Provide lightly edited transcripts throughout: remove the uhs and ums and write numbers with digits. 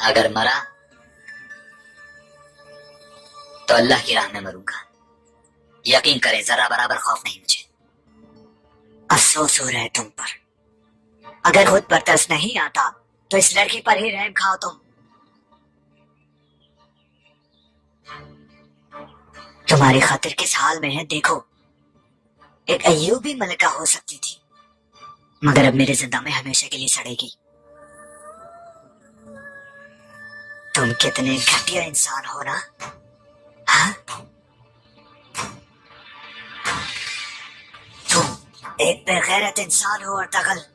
अगर मरा तो अल्लाह की राह में मरूंगा। यकीन करें, जरा बराबर खौफ नहीं मुझे। अफसोस हो रहा है तुम पर। अगर खुद पर तरस नहीं आता तो इस लड़की पर ही रहम खाओ तुम। तुम्हारी खातिर किस हाल में है देखो। एक अय्यूबी मलिका हो सकती थी, मगर अब मेरे जिंदा में हमेशा के लिए सड़ेगी। तुम कितने घटिया इंसान हो ना। हाँ? तुम एक बेगैरत इंसान हो अर्तगल।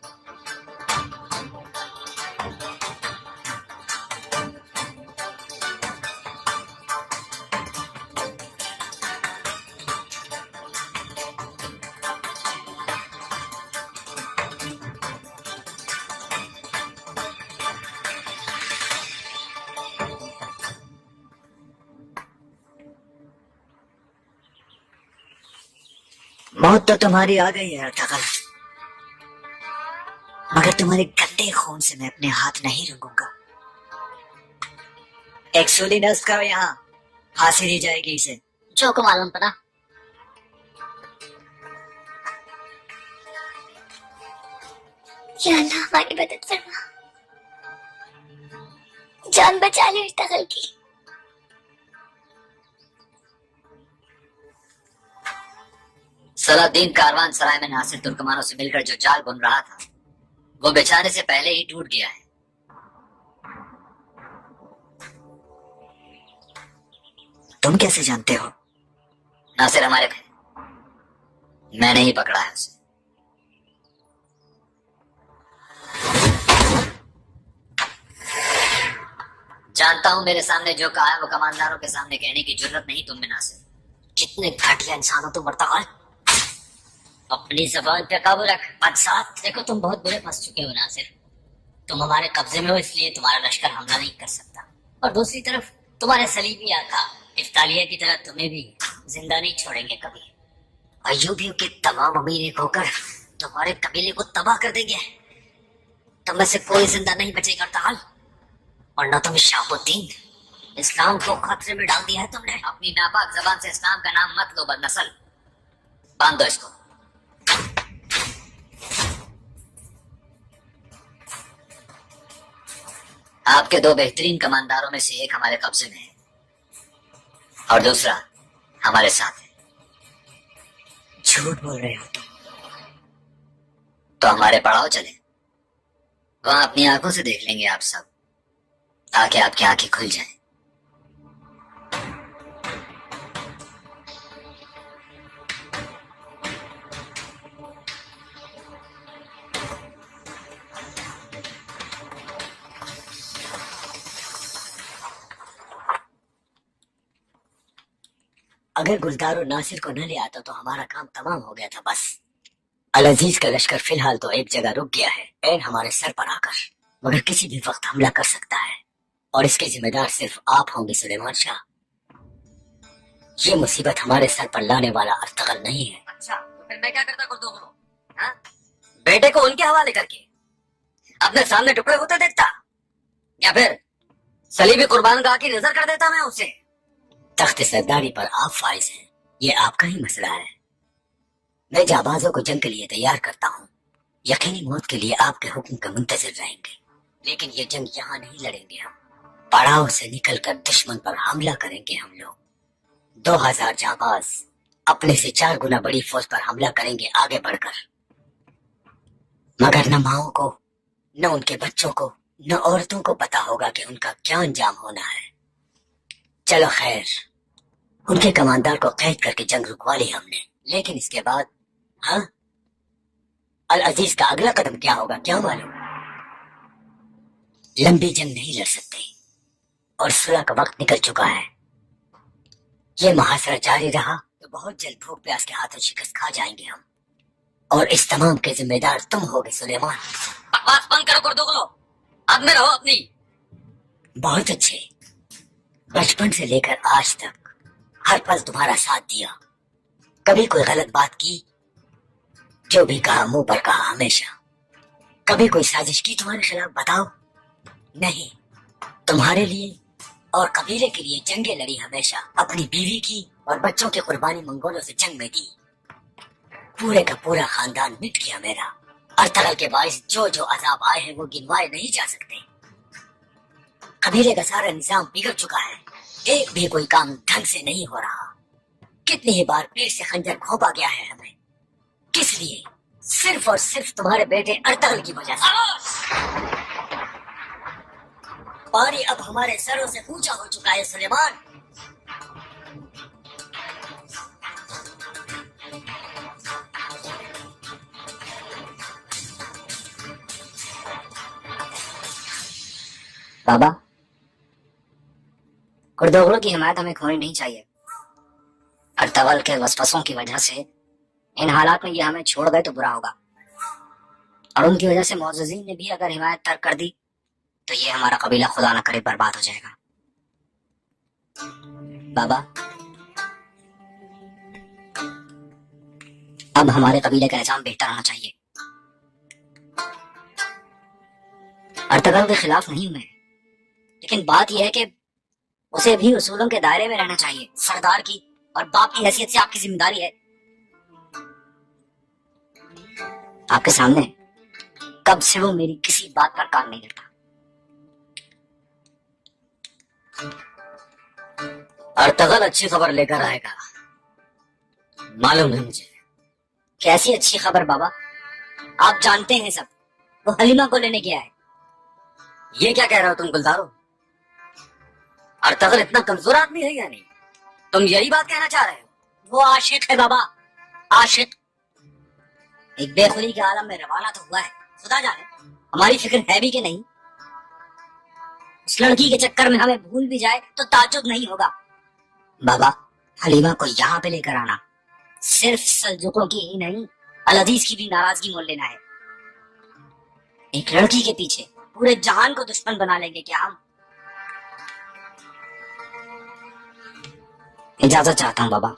मौत तो तुम्हारी आ गई है अर्तगल, मगर तुम्हारे गंदे खून से मैं अपने हाथ नहीं रंगूंगा। एक सूली नस्ल करो यहाँ, फांसी दी जाएगी इसे। जो को मालूम पड़ा। या अल्लाह हमारी मदद फरमा, जान बचा ले अर्तगल की। सलाउद्दीन कारवान सराय में नासिर तुर्कमानों से मिलकर जो जाल बुन रहा था, वो बेचारे से पहले ही टूट गया है। तुम कैसे जानते हो? नासिर हमारे भाई, मैंने ही पकड़ा है उसे। जानता हूं मेरे सामने जो कहा है वो कमांडरों के सामने कहने की जरूरत नहीं तुम में नासिर। कितने घटिया इंसान हो तुम अर्तगल। अपनी जबान पे काबू रख बदसात। देखो तुम बहुत बुरे फंस चुके हो नासिर। तुम हमारे कब्जे में हो, इसलिए तुम्हारा लश्कर हमला नहीं कर सकता। और दूसरी तरफ तुम्हारे सलीबी आका इफ्तालिया की तरह तुम्हें भी जिंदा नहीं छोड़ेंगे कभी। अय्यूबियों के तमाम अमीर एक होकर तुम्हारे कबीले को तबाह कर देंगे। तुम में से कोई जिंदा नहीं बचेगा अर्तगल, वरना तुम शहाबुद्दीन इस्लाम को खतरे में डाल दिया है तुमने। अपनी नापाक जबान से इस्लाम का नाम मत लो बदनस्ल। बांध दो इसको। आपके दो बेहतरीन कमांडरों में से एक हमारे कब्जे में है और दूसरा हमारे साथ है। झूठ बोल रहे हो तुम। तो हमारे पड़ाव चले, वहां अपनी आंखों से देख लेंगे आप सब, ताकि आपकी आंखें खुल जाएं। अगर गुलदार और नासिर को न ले आता तो हमारा काम तमाम हो गया था। बस अल अजीज का लश्कर फिलहाल तो एक जगह रुक गया है, ऐन हमारे सर पर आकर, मगर किसी भी वक्त हमला कर सकता है और इसके जिम्मेदार सिर्फ आप होंगे सुलेमान शाह। ये मुसीबत हमारे सर पर लाने वाला अर्तगल नहीं है। अच्छा, तो फिर मैं क्या करता गुर्दोगलो? हाँ? बेटे को उनके हवाले करके अपने सामने टुकड़े होते देखता, या फिर सलीबी कुर्बान गाह की नजर कर देता मैं उसे। तख्त सरदारी पर आप फाइज हैं, ये आपका ही मसला है। मैं जाबाजों को जंग के लिए तैयार करता हूँ, यकीनी मौत के लिए आपके हुक्म का मुंतजर रहेंगे। लेकिन ये जंग यहाँ नहीं लड़ेंगे हम, पड़ाव से निकलकर दुश्मन पर हमला करेंगे हम लोग। 2000 जाबाज अपने से 4 गुना बड़ी फौज पर हमला करेंगे आगे बढ़कर, मगर न माओ को, न उनके बच्चों को, न औरतों को पता होगा कि उनका क्या अंजाम होना है। चलो खैर, उनके कमांडर को कैद करके जंग रुकवा ली हमने, लेकिन इसके बाद हाँ, अल अजीज का अगला कदम क्या होगा क्या मालूम। लंबी जंग नहीं लड़ सकते और सुलह का वक्त निकल चुका है। ये मुहासरा जारी रहा तो बहुत जल्द भूख प्यास के हाथों शिकस्त खा जाएंगे हम, और इस तमाम के जिम्मेदार तुम होगे सुलेमान। बकवास बंद करो गुर्दोगलो, अब में रहो अपनी। बहुत अच्छे, बचपन से लेकर आज तक हर पल तुम्हारा साथ दिया। कभी कोई गलत बात की? जो भी कहा मुंह पर कहा हमेशा। कभी कोई साजिश की तुम्हारे खिलाफ? बताओ। नहीं, तुम्हारे लिए और कबीले के लिए जंगे लड़ी, हमेशा अपनी बीवी की और बच्चों की कुर्बानी मंगोलों से जंग में दी। पूरे का पूरा खानदान मिट गया मेरा। अर्तगल के बाइस जो जो अजाब आए हैं वो गिनवाए नहीं जा सकते। कबीले का सारा निजाम बिगड़ चुका है, एक भी कोई काम ढंग से नहीं हो रहा। कितनी ही बार पेट से खंजर घोंपा गया है हमें। किस लिए? सिर्फ और सिर्फ तुम्हारे बेटे अर्तगल की वजह से। पानी अब हमारे सरों से ऊंचा हो चुका है सुलेमान। बाबा, कुर्दोगलों की हिमायत हमें खोनी नहीं चाहिए। अर्तगल के वसवसों की वजह से इन हालात में ये हमें छोड़ गए तो बुरा होगा, और उनकी वजह से मोअज़्ज़ज़ीन ने भी अगर हिमायत तर्क कर दी तो ये हमारा कबीला खुदा न करे बर्बाद हो जाएगा। बाबा, अब हमारे कबीले का निजाम बेहतर होना चाहिए। अर्तगल के खिलाफ नहीं हूं मैं, लेकिन बात यह है कि उसे भी उसूलों के दायरे में रहना चाहिए। सरदार की और बाप की हैसियत से आपकी जिम्मेदारी है। आपके सामने कब से वो मेरी किसी बात पर काम नहीं करता। अर्तगल अच्छी खबर लेकर आएगा, मालूम है मुझे। कैसी अच्छी खबर बाबा? आप जानते हैं सब, वो हलीमा को लेने गया है। ये क्या कह रहे हो तुम गुलदारो? अर्तगल इतना कमजोर आदमी है या नहीं? तुम यही बात कहना चाह रहे हो? वो आशिक है बाबा, आशिक। एक बेखुदी के आलम में रवाना तो हुआ है, खुदा जाने हमारी फिक्र है भी कि नहीं। उस लड़की के चक्कर में हमें भूल भी जाए तो ताज्जुब नहीं होगा। बाबा, हलीमा को यहाँ पे लेकर आना सिर्फ सल्जुकों की ही नहीं, अल-अजीज की भी नाराजगी मोल लेना है। एक लड़की के पीछे पूरे जहान को दुश्मन बना लेंगे क्या हम? इजाजत चाहता हूँ बाबा।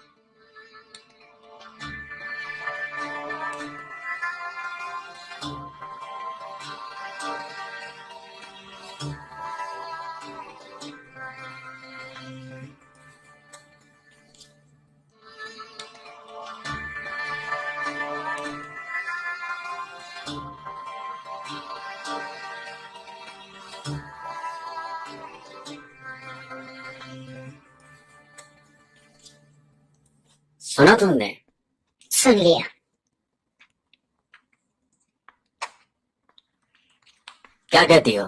सुना तुमने? सुन लिया। क्या कहती हो?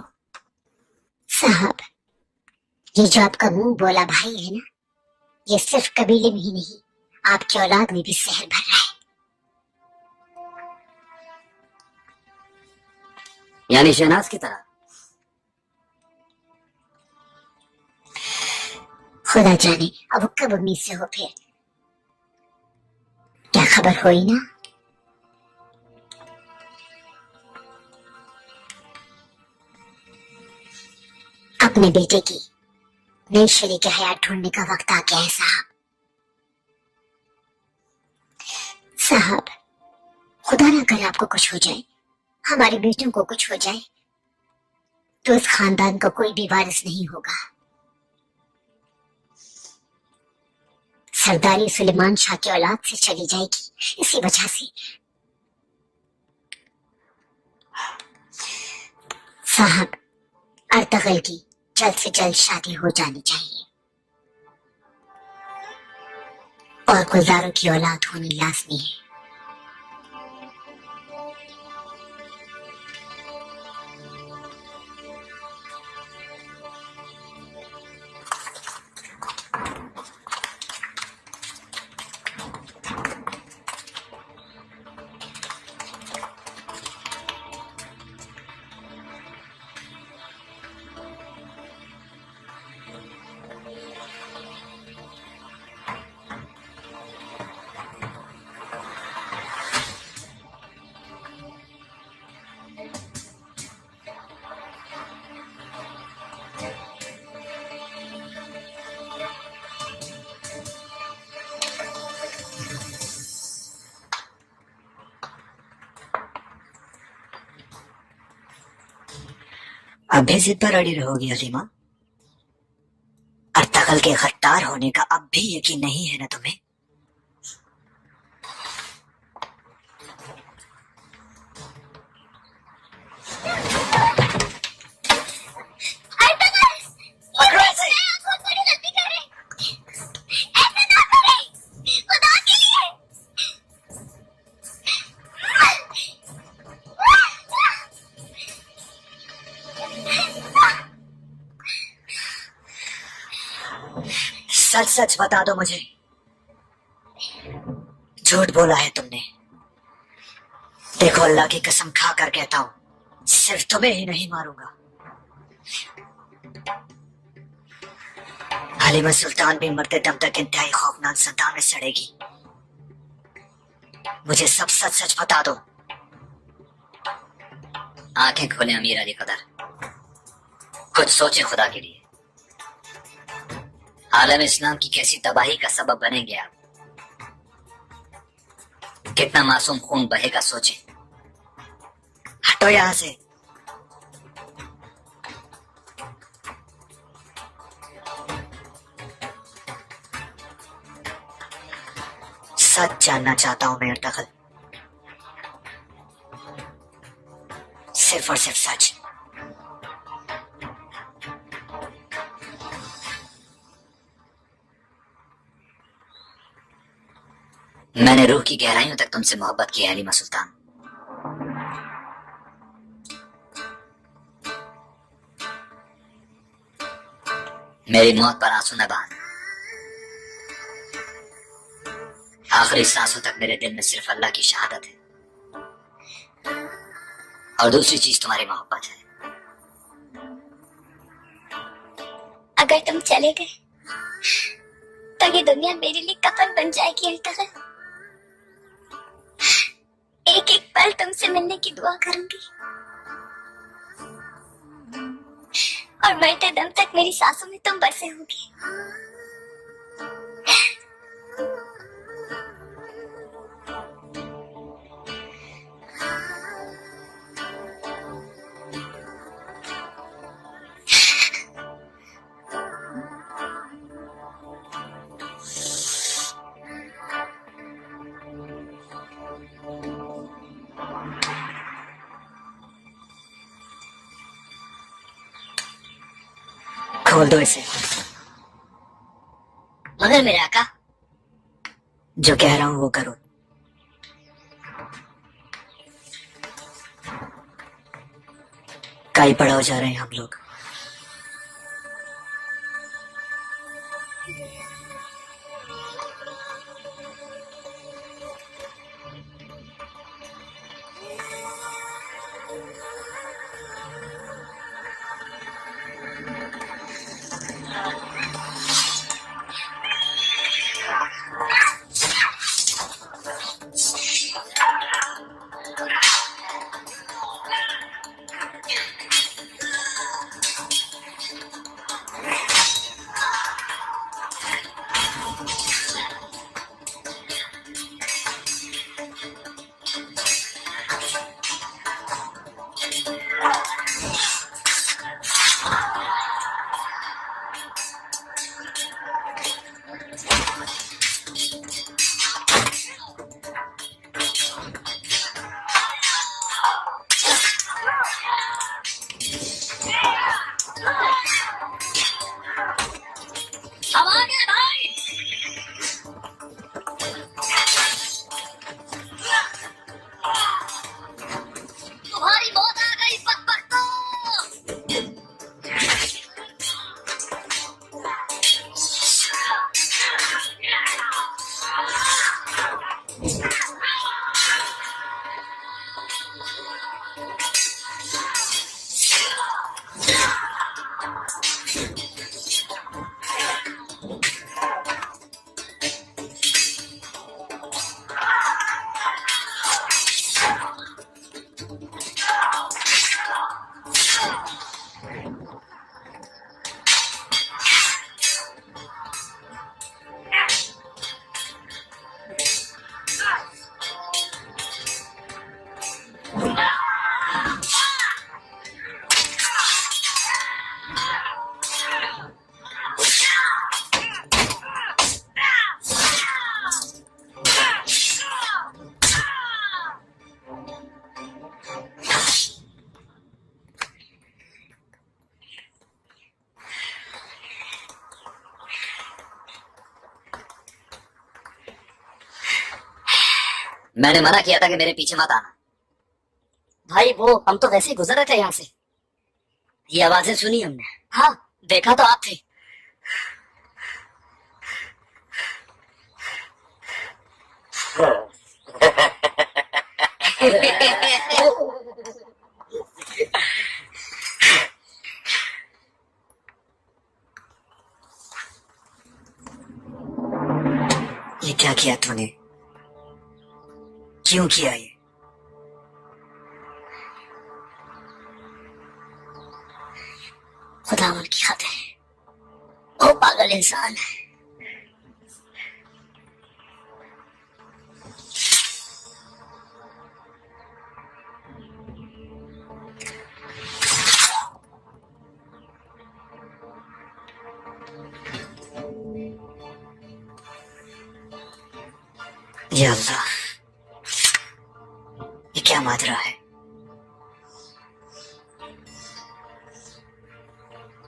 साहब, ये जो आपका मुंह बोला भाई है ना, ये सिर्फ कबीले में ही नहीं, आपकी औलाद में भी जहर भर रहा है। यानी शहनाज की तरह? खुदा जाने अब वो कब उम्मीद से हो फिर। क्या खबर हुई ना? अपने बेटे की नई शरीक हयात ढूंढने का वक्त आ गया है साहब। साहब, खुदा ना करे आपको कुछ हो जाए, हमारे बेटों को कुछ हो जाए तो इस खानदान का कोई भी वारिस नहीं होगा। सरदारी सुलेमान शाह की औलाद से चली जाएगी इसी वजह से। साहब, अर्तगल की जल्द से जल्द शादी हो जानी चाहिए और गुलजारों की औलाद होनी लाजमी है। अब भी जिद पर अड़ी रहोगी हलीमा? अर्तगल के गद्दार होने का अब भी यकीन नहीं है ना तुम्हें? पकड़ो इसे। बहुत बड़ी गलती कर रहे हैं। ऐसे ना करें, खुदा के लिए। सच सच बता दो मुझे, झूठ बोला है तुमने? देखो, अल्लाह की कसम खा कर कहता हूं, सिर्फ तुम्हें ही नहीं मारूंगा, हलीमा सुल्तान भी मरते दम तक इंतहाई खौफनाक संतान में सड़ेगी। मुझे सब सच सच बता दो। आंखें खोले अमीर अली कदर, कुछ सोचे खुदा के लिए। आलम इस्लाम की कैसी तबाही का सबब बनेंगे आप। कितना मासूम खून बहेगा सोचे। हटो यहां से। सच जानना चाहता हूं मैं अर्तगल, सिर्फ और सिर्फ सच। मैंने रूह की गहराइयों तक तुमसे मोहब्बत की है हलीमा सुल्तान। मेरी मौत पर आंसू न बहाना। आखिरी सांसों तक मेरे दिल में सिर्फ अल्लाह की शहादत है, और दूसरी चीज तुम्हारी मोहब्बत है। अगर तुम चले गए तो ये दुनिया मेरे लिए कफन बन जाएगी अर्तगल। एक एक पल तुमसे मिलने की दुआ करूंगी, और मरते दम तक मेरी सांसों में तुम बसे होगे। खोल दो इसे। मगर मेरे आका, जो कह रहा हूं वो करो। काई पड़ा हो जा रहे हैं हम लोग। मैंने मना किया था कि मेरे पीछे मत आना। भाई वो हम तो वैसे ही गुजर रहे थे यहाँ से। ये आवाजें सुनी हमने। हाँ, देखा तो आप थे। ये क्या किया तूने? क्यों किया ये? खुदावन की खातिर वो पागल इंसान है। या अल्लाह, ये क्या माजरा है?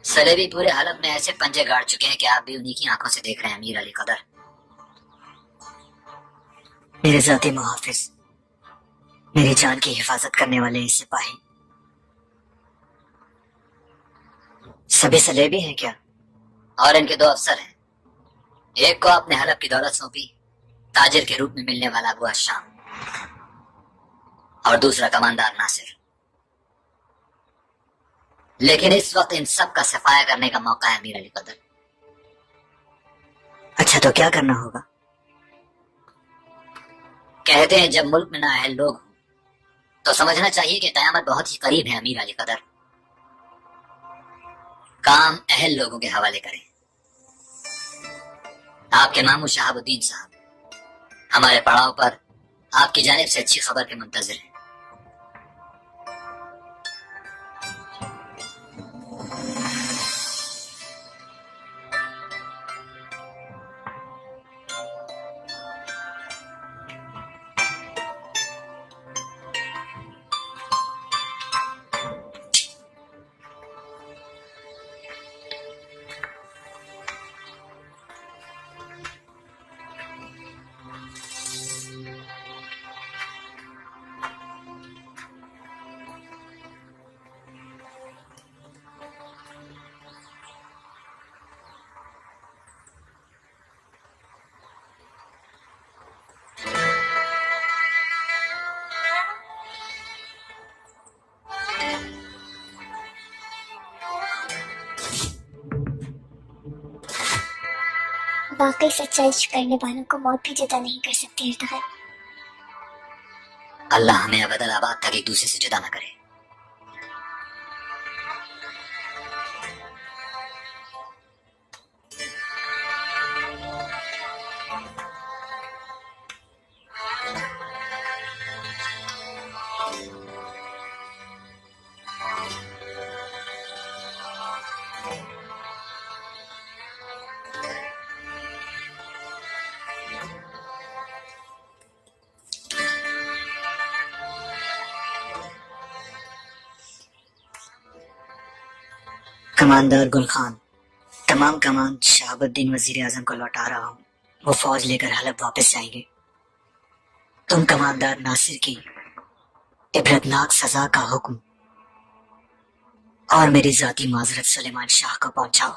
सलेबी पूरे हलब में ऐसे पंजे गाड़ चुके हैं कि आप भी उन्हीं की आंखों से देख रहे हैं अमीर अली कदर। मेरे जाती मुहाफिज, मेरी जान की हिफाजत करने वाले ये सिपाही सभी सलेबी हैं क्या? और इनके दो अफसर हैं। एक को आपने हलब की दौलत सौंपी, ताजिर के रूप में मिलने वाला अबू हशाम, और दूसरा कमांडर नासिर। लेकिन इस वक्त इन सब का सफाया करने का मौका है अमीर अली कदर। अच्छा, तो क्या करना होगा? कहते हैं जब मुल्क में नाअहल लोग हों तो समझना चाहिए कि कयामत बहुत ही करीब है अमीर अली कदर। काम अहल लोगों के हवाले करें। आपके मामू शहाबुद्दीन साहब हमारे पड़ाव पर आपकी जानिब से अच्छी खबर के मुंतजिर हैं। वाकई सच्चाई करने वालों को मौत भी जुदा नहीं कर सकती इर्तगल। अल्लाह हमें अबदल आबाद तक एक दूसरे से जुदा न करे। कमांडर गुल खान, तमाम कमान शहाबुद्दीन वजीर आजम को लौटा रहा हूँ। वो फौज लेकर हलब वापस जाएंगे। तुम कमांडर नासिर की इबरतनाक सजा का हुक्म और मेरी जाती माजरत सुलेमान शाह को पहुंचाओ।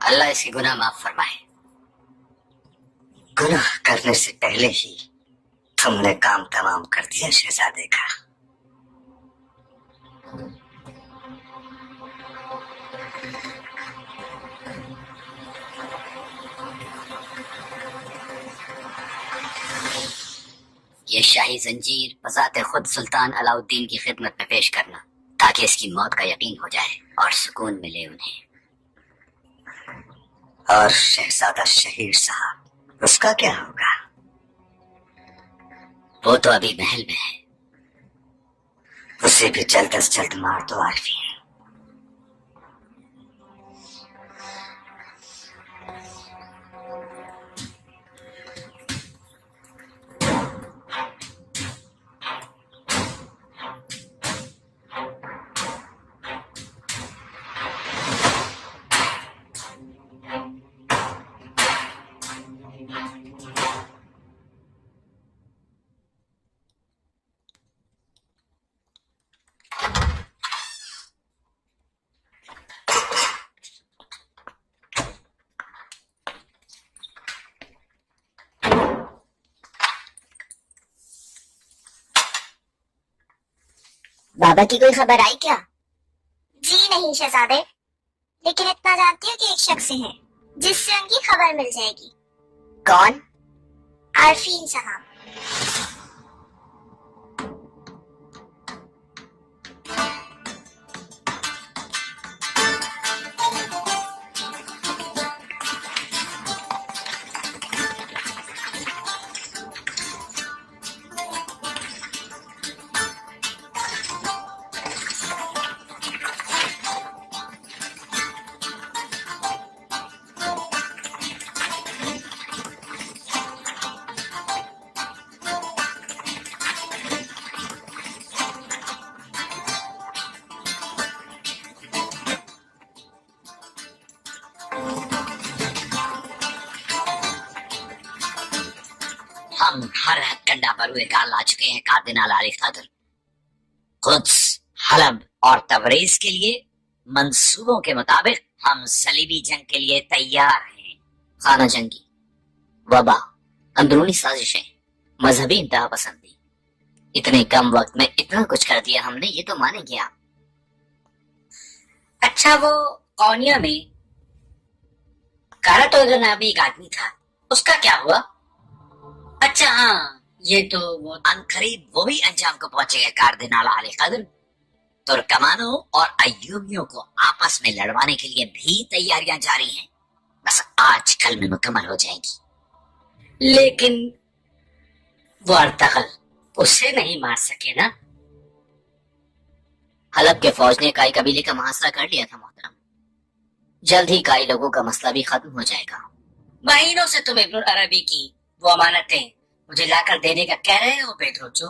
अल्लाह इसके गुनाह माफ फरमाए। गुनाह करने से पहले ही तुमने काम तमाम कर दिया शहजादे का। ये शाही जंजीर बजाते खुद सुल्तान अलाउद्दीन की खिदमत में पेश करना, ताकि इसकी मौत का यकीन हो जाए और सुकून मिले उन्हें। और शहजादा शहीर साहब, उसका क्या होगा? वो तो अभी महल में है। उसे भी जल्द से जल्द मार दो आरफी। बाबा की कोई खबर आई क्या? जी नहीं शहजादे, लेकिन इतना जानती हूँ कि एक शख्स है जिससे उनकी खबर मिल जाएगी। कौन? आरफीन साहब। हम हर हथकंडा पर हुए काल ला चुके हैं कार्दिनाल आली खादर। कुद्स, हलब और तबरेज के लिए मंसूबों के मुताबिक हम सलीबी जंग के लिए तैयार हैं। खाना जंगी, वबा, अंदरूनी साजिशें, मजहबी इंतहा पसंदी, इतने कम वक्त में इतना कुछ कर दिया हमने, ये तो मानेंगे आप। अच्छा, वो कौनिया में कारातोगर नामी एक आदमी था, उसका क्या हुआ? अच्छा हाँ, ये तो वो अनकरीब वो भी अंजाम को पहुंचेगा कार्दिनाल आली कदर। तुर्कमानों और अय्यूबियों को आपस में लड़वाने के लिए भी तैयारियां जारी हैं, बस आज कल में मुकम्मल हो जाएंगी। लेकिन वो अर्तगल उसे नहीं मार सके ना। हलब के फौज ने काई कबीले का मुहासरा कर लिया था मोहतरम। जल्द ही काई लोगों का मसला भी खत्म हो जाएगा। महीनों से तुम इब्नुल अरबी की वो अमानतें मुझे लाकर देने का कह रहे हो बेदरोचो।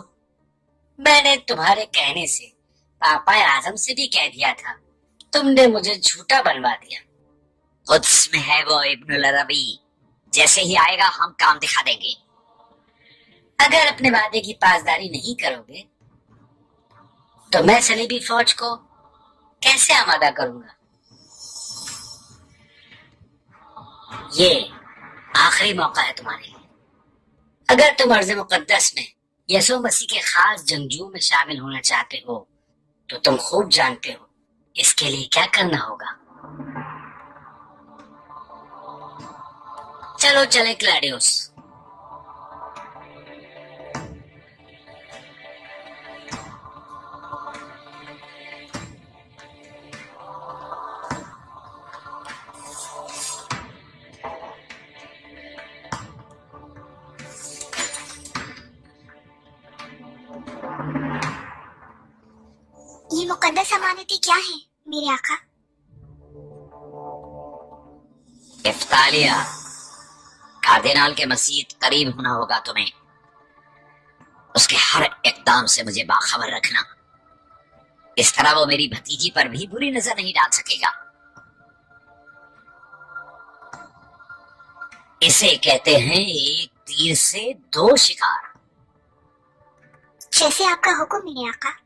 मैंने तुम्हारे कहने से पापा आजम से भी कह दिया था, तुमने मुझे झूठा बनवा दिया। कुद्स में है वो इब्नुल अरबी, जैसे ही आएगा हम काम दिखा देंगे। अगर अपने वादे की पासदारी नहीं करोगे तो मैं सलीबी फौज को कैसे आमादा करूंगा? ये आखिरी मौका है तुम्हारे लिए। अगर तुम अर्ज़ मुक़द्दस में यसु मसीह के खास जंगजुओं में शामिल होना चाहते हो तो तुम खूब जानते हो इसके लिए क्या करना होगा। चलो चले क्लैडियोस। ये मुकद्दस अमानतें क्या है मेरे आका? इफ्तालिया, कार्दिनाल के मसीह करीब होना होगा तुम्हें। उसके हर इकदाम से मुझे बाखबर रखना, इस तरह वो मेरी भतीजी पर भी बुरी नजर नहीं डाल सकेगा। इसे कहते हैं एक तीर से दो शिकार। जैसे आपका हुक्म मेरे आका।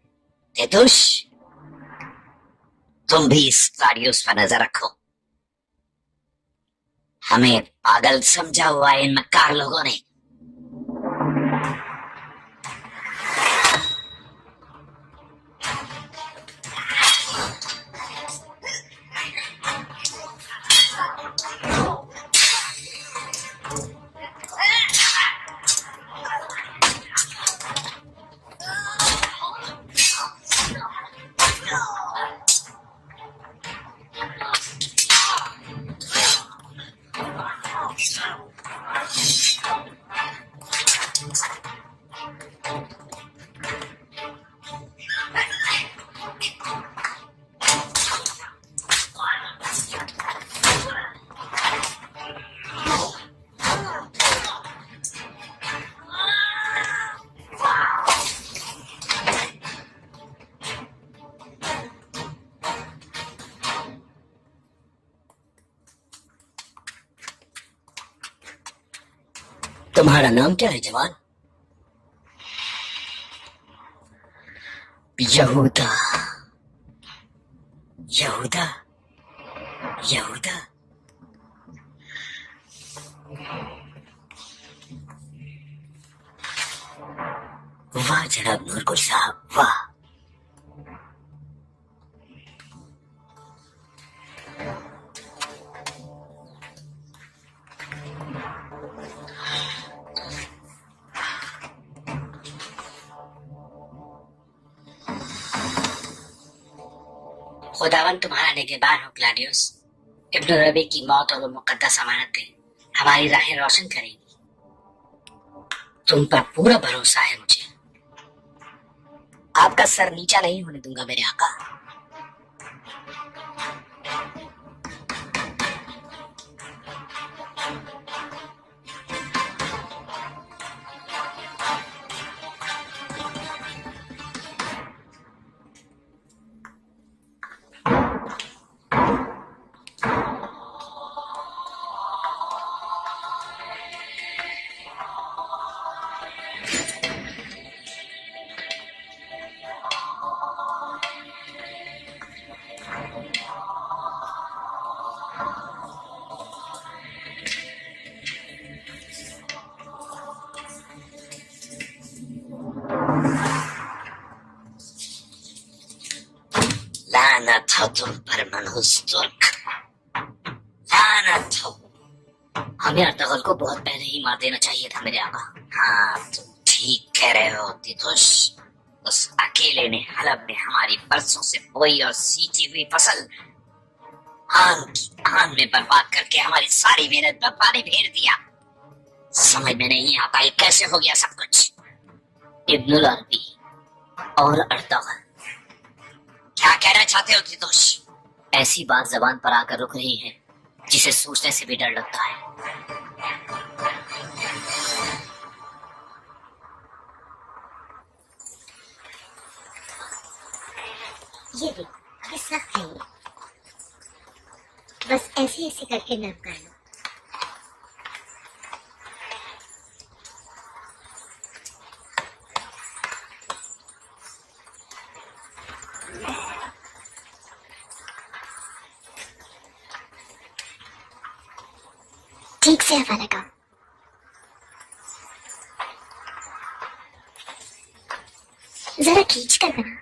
तेतुश, तुम भी इस क्लाडियोस पर नजर रखो। हमें पागल समझा हुआ है इन मक्कार लोगों ने। तुम्हारा नाम क्या है जवान? यहूदा। यहूदा, यहूदा। वाह जनाब नूरकुल साहब, वाह। खुदावन तुम्हारा निगहबान हो ग्लैडियोस। इब्न रबी की मौत और वो मुकद्दस अमानतें हमारी राहें रोशन करेंगी। तुम पर पूरा भरोसा है मुझे। आपका सर नीचा नहीं होने दूंगा मेरे आका। लानत हो तुम पर मनहूस तुर्क, लानत हो। हमें अर्तगल को बहुत पहले ही मार देना चाहिए था मेरे आका। हाँ तुम ठीक कह रहे हो तितुस। उस अकेले ने हलब में हमारी बरसों से बोई और सींची हुई फसल आन की आन में बर्बाद करके हमारी सारी मेहनत पर पानी फेर दिया। समझ में नहीं आता ये कैसे हो गया सब कुछ। इब्नुल अरबी और अर्तगल, क्या कहना चाहते हो तितुस? ऐसी बात जबान पर आकर रुक रही है जिसे सोचने से भी डर लगता है। ये देखो, ये सख्त है ये। बस ऐसे ऐसे करके नम कर लो। ठीक से हवा लगाओ। जरा खींच कर बना।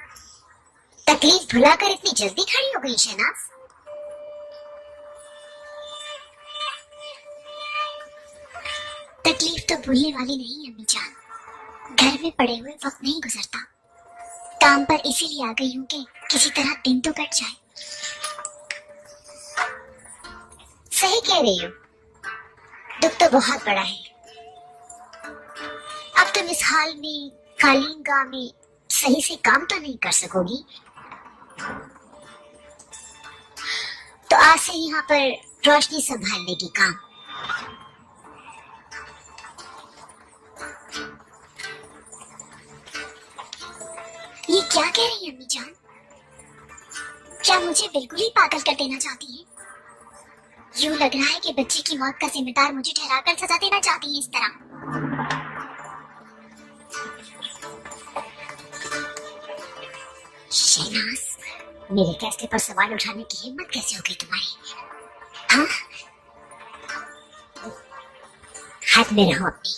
तकलीफ भुलाकर इतनी जल्दी खड़ी हो गई शहनाज। तकलीफ तो भूलने वाली नहीं अम्मी जान। घर में पड़े हुए वक्त नहीं गुजरता। काम पर इसीलिए आ गई हूँ कि किसी तरह दिन तो कट जाए। सही कह रही हो, दुख तो बहुत बड़ा है। अब तुम इस हाल में कालीन गांव में सही से काम तो नहीं कर सकोगी। तो आज से यहाँ पर रोशनी संभालने की काम। ये क्या कह रही है अम्मी जान? क्या मुझे बिल्कुल ही पागल कर देना चाहती है? यूं लग रहा है कि बच्चे की मौत का जिम्मेदार मुझे ठहराकर सजा देना चाहती है इस तरह। शहनाज, मेरे फैसले पर सवाल उठाने की हिम्मत कैसे हो गई तुम्हारी? हाँ? में रहो अपनी।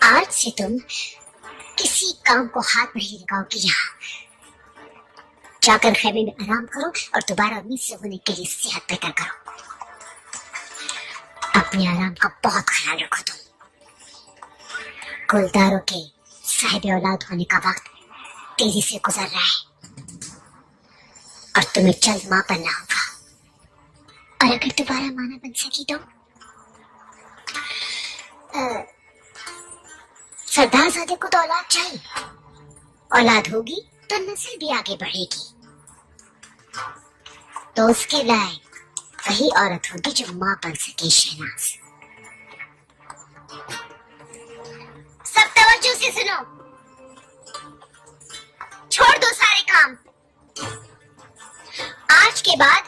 आज से तुम किसी काम को हाथ नहीं लगाओगी। यहाँ जाकर खेमे में आराम करो और दोबारा उम्मीद से होने के लिए सेहत बेहतर करो। अपने आराम का बहुत ख्याल रखो तुम। गुलदारों के साहिब औलाद होने का वक्त तेजी से गुजर रहा है और तुम्हें जल्द मां बनना होगा। और अगर दोबारा माना बन सकी तो सरदारजादे को तो औलाद चाहिए। औलाद होगी तो नस्ल भी आगे बढ़ेगी। तो उसके लायक वही औरत होगी जो मां बन सके। शहनाज, सब तवज्जो से सुनो। छोड़ दो सारे काम। आज के बाद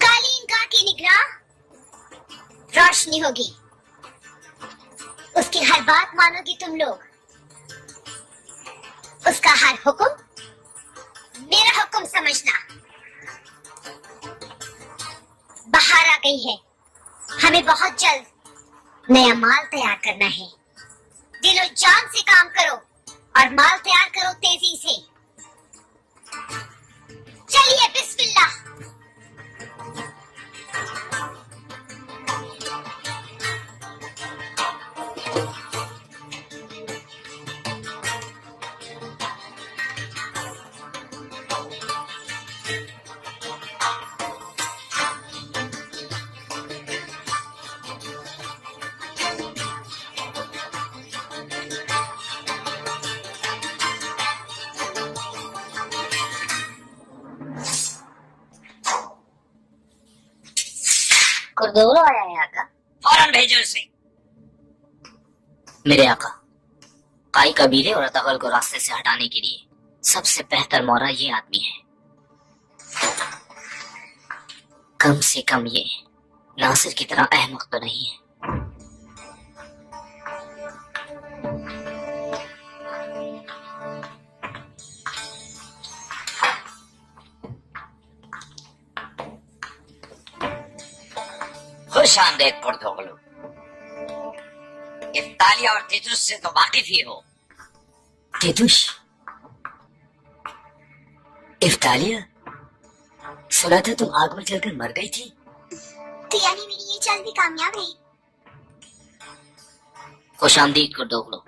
कालीन का की निगरां रोशनी होगी। उसकी हर बात मानोगी तुम लोग। उसका हर हुक्म मेरा हुक्म समझना। बाहर आ गई है, हमें बहुत जल्द नया माल तैयार करना है। दिलो जान से काम करो और माल तैयार करो तेजी से। चलिए बिस्मिल्लाह। कुर्दोलो आया है आका। फौरन भेजो उसे। मेरे आका, काई कबीले और अतगल को रास्ते से हटाने के लिए सबसे बेहतर मौरा ये आदमी है। कम से कम ये नासिर की तरह अहमक तो नहीं है। खुश आमदेद पुर्तगालो। इफ्तालिया और तेतुस से तो वाकिफ ही हो। तेतुस? इफ्तालिया? सुना था तुम आग में जलकर मर गई थी। तो यानी मेरी ये चाल भी कामयाब रही। खुश आमदीद कुर्दोगलो।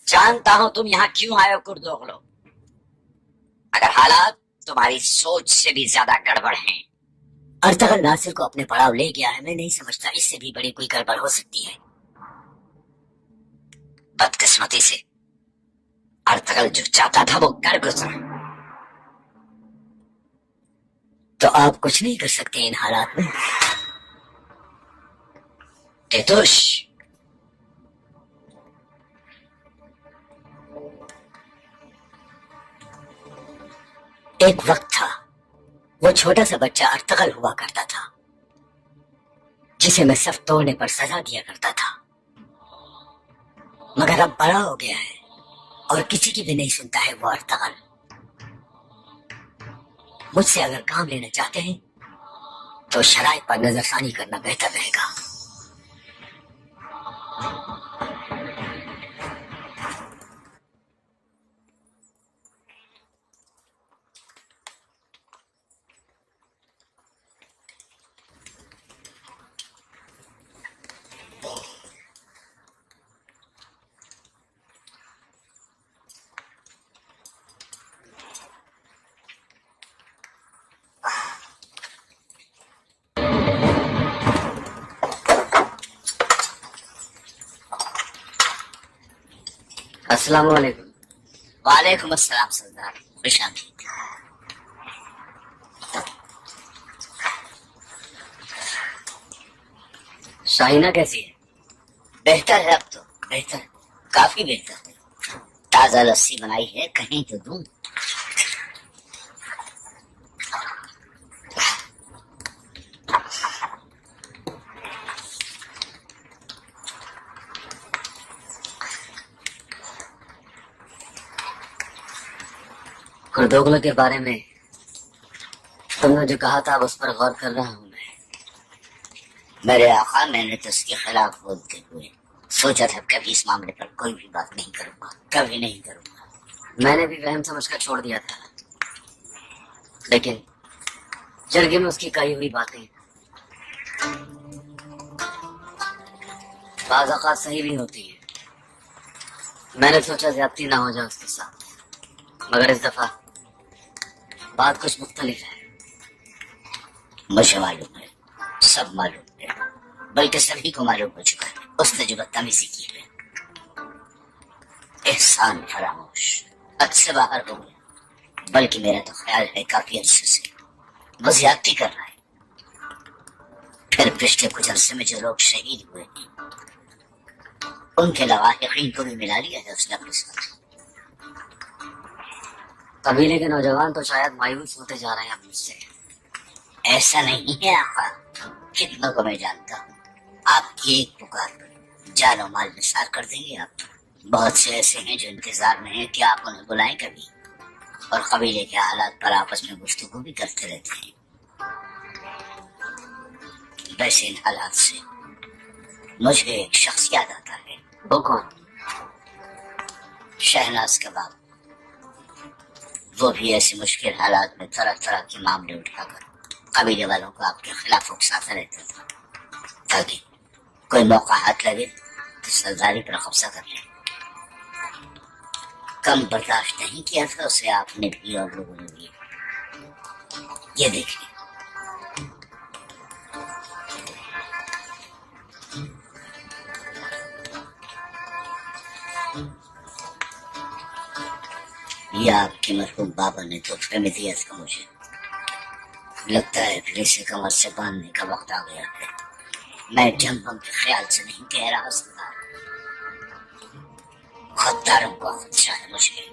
जानता हूं तुम यहाँ क्यों आए हो कुर्दोगलो। अगर हालात तुम्हारी सोच से भी ज्यादा गड़बड़ हैं। अर्तगल नासिर को अपने पड़ाव ले गया है। मैं नहीं समझता इससे भी बड़ी कोई गड़बड़ हो सकती है। बदकिस्मती से अर्तगल जो चाहता था वो कर गुजरा। तो आप कुछ नहीं कर सकते इन हालात में। तेतुश, एक वक्त था वो छोटा सा बच्चा अर्तगल हुआ करता था जिसे मैं सफ तोड़ने पर सजा दिया करता था। मगर अब बड़ा हो गया है और किसी की भी नहीं सुनता है वो अर्तगल। मुझसे अगर काम लेना चाहते हैं तो शराइत पर नजरसानी करना बेहतर रहेगा। अस्सलाम वालेकुम। वालेकुम अस्सलाम सरदार, खुश आमदीद। शाहीना कैसी है? बेहतर है, अब तो बेहतर, काफी बेहतर है। ताजा लस्सी बनाई है, कहीं तो दूं। कुर्दोगलो के बारे में तुमने जो कहा था उस पर गौर कर रहा हूं मैं। मेरे आका, मैंने तो उसके खिलाफ बोलते हुए सोचा था कभी इस मामले पर कोई भी बात नहीं करूंगा, कभी नहीं करूंगा। मैंने भी वहम समझकर छोड़ दिया था, लेकिन जरगे में उसकी कही हुई बातें बाज़ औक़ात सही भी होती है। मैंने सोचा ज्यादती ना हो जाए उसके साथ, मगर इस दफा बात कुछ मुख्तलिफ है। मुझे मालूम है, सब मालूम है, बल्कि सभी को मालूम हो चुका है उसने जो बदतमीजी की है। एहसान फरामोश हद से बाहर हो गया, बल्कि मेरा तो ख्याल है काफी अरसे से वो ज्यादती कर रहा है। फिर पिछले कुछ अरसे में जो लोग शहीद हुए हैं उनके लवाहिकीन को भी मिला लिया है उसने अपने साथ। कबीले के नौजवान तो शायद मायूस होते जा रहे हैं अब मुझसे। ऐसा नहीं है आका, कितनों को मैं जानता हूँ आपकी एक पुकार पर जानो माल निसार कर देंगे आप। बहुत से ऐसे हैं जो इंतजार में हैं कि आप उन्हें बुलाएं कभी, और कबीले के हालात पर आपस में गुफ्तगू भी करते रहते हैं। वैसे इन हालात से मुझे एक शख्स याद आता है। वो कौन? शहनाज का बाप। वो भी ऐसे मुश्किल हालात में तरह तरह के मामले उठाकर कबीले वालों को आपके खिलाफ उकसाता रहता था, ताकि कोई मौका हाथ लगे तो सरदारी पर कब्जा कर ले। कम बर्दाश्त नहीं किया था उसे आपने भी और लोगों ने भी। ये देखिए, ये आपके मरहूम बाबा ने तोहफे में दिया था मुझे। लगता है फिर इसे कमर से बांधने का वक्त आ गया है। मैं जंगम के ख्याल से नहीं कह रहा सरदार, खद्दारों को खदशा है मुझे।